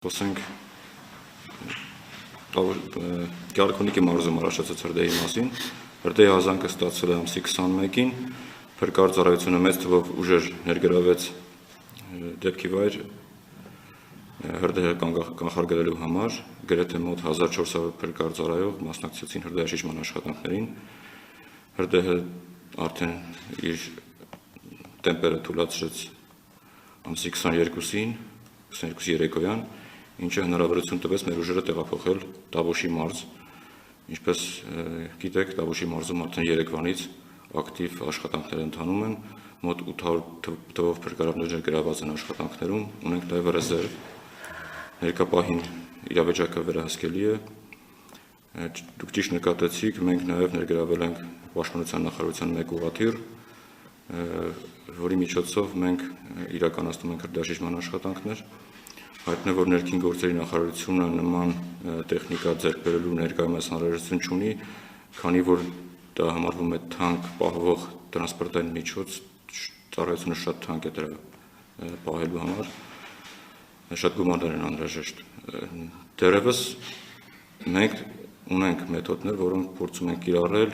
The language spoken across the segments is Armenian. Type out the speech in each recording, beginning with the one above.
Խոսենք Գարքոնիկի մարզում առաջացած հրդեհի մասին։ Հրդեհի ազանքը ստացվել է ամսի 21-ին, փրկարար ծառայությունը մեծ թվով ուժեր ներգրավեց դեպքի վայր հրդեհը կանխարգելելու համար, գրեթե մոտ 1400 փրկարար ծառայող մասնակցեցին հրդեհաշիջման աշխատանքներին։ Հրդեհը արդեն իր տեմպերը թուլացրեց ամսի 22-ին, 22 երեկոյան, ինչը հնարավորություն տվեց մեր ուժերը տեղափոխել Տավուշի մարզ։ Ինչպես գիտեք, Տավուշի մարզում արդեն երեկվանից ակտիվ աշխատանքներ ընթանում են, մոտ 800 թվով փրկարարներ ներգրավված են աշխատանքներում, ունենք նաև ռեզերվ։ Ներկապահին իրավիճակը վերահսկելի է։ Դուք ճիշտ նկատեցիք, մենք նաև ներգրավել ենք Պաշտպանության նախարարության մեկ ուղղաթիռ, որի միջոցով մենք իրականացնում ենք հրդեհաշիջման աշխատանքներ։ Հայտնի է, որ ներքին գործերի նախարարությունը նման տեխնիկա ձեռք բերելու ներկայումս անհրաժեշտություն չունի, քանի որ դա համարվում է թանկ պահվող տրանսպորտային միջոց, ծառայությունը շատ թանկ է դրա պահելու համար, շատ գումարներ են անհրաժեշտ։ Դեռևս մենք ունենք մեթոդներ, որոնք փորձում ենք կիրառել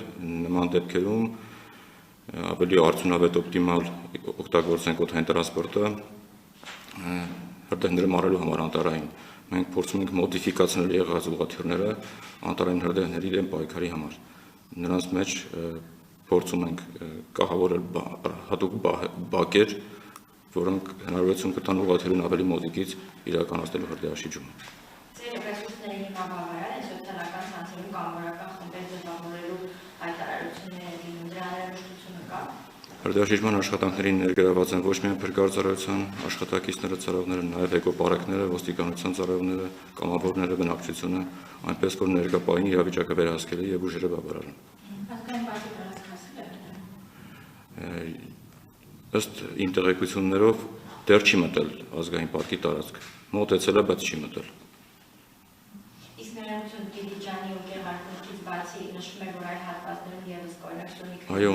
նման դեպքերում, ավելի արդյունավետ օպտիմալ օգտագործենք օդային տրանսպորտը հրդեհները մարելու համար անտառային։ Մենք փորձում ենք մոդիֆիկացնել եղած ուղղաթիռները անտառային հրդեհների դեմ պայքարի համար։ Նրանց մեջ փորձում ենք կահավորել հատուկ բակեր, որոնք հնարավորություն կտան ուղղաթիռին ավելի մոտիկից իրականացնելու հրդեհաշիջումը։ Ձեր ռեսուրսների հիմա բավարար է սոցիալական ցանցերում կամավորական խմբեր ձևավորելու հայտարարությունները լինում, դրա հնարավորությունը կա։ Հրդեհաշիջման աշխատանքներին ներգրաված են ոչ միայն փրկարար ծառայության աշխատակիցները, ծառայողները, նաև էկոպարակները, ոստիկանության ծառայողները, կամավորները, բնակչությունը, այնպես որ ներկապահին իրավիճակը վերահսկելի եւ ուժերը բավարար են։ Ըստ իմ տեղեկություններով դեռ չի մտել ազգային պարկի տարածք, մոտեցել է, բայց չի մտել։ Իսկ ներառություն Դիլիջանի ու Գեղարքունիքից բացի նշվում է, որ այլ հատվածներում ևս օրինակ Սյունիքի։ Այո,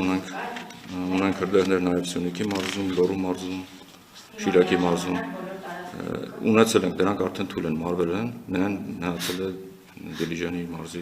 ունենք հրդեհներ նաև Սյունիքի մարզում, Լոռու մարզում, Շիրակի մարզում։ Ունեցել ենք, դրանք արդեն թույլ են մարվել են, նրան մնացել է Դիլիջանի մարզի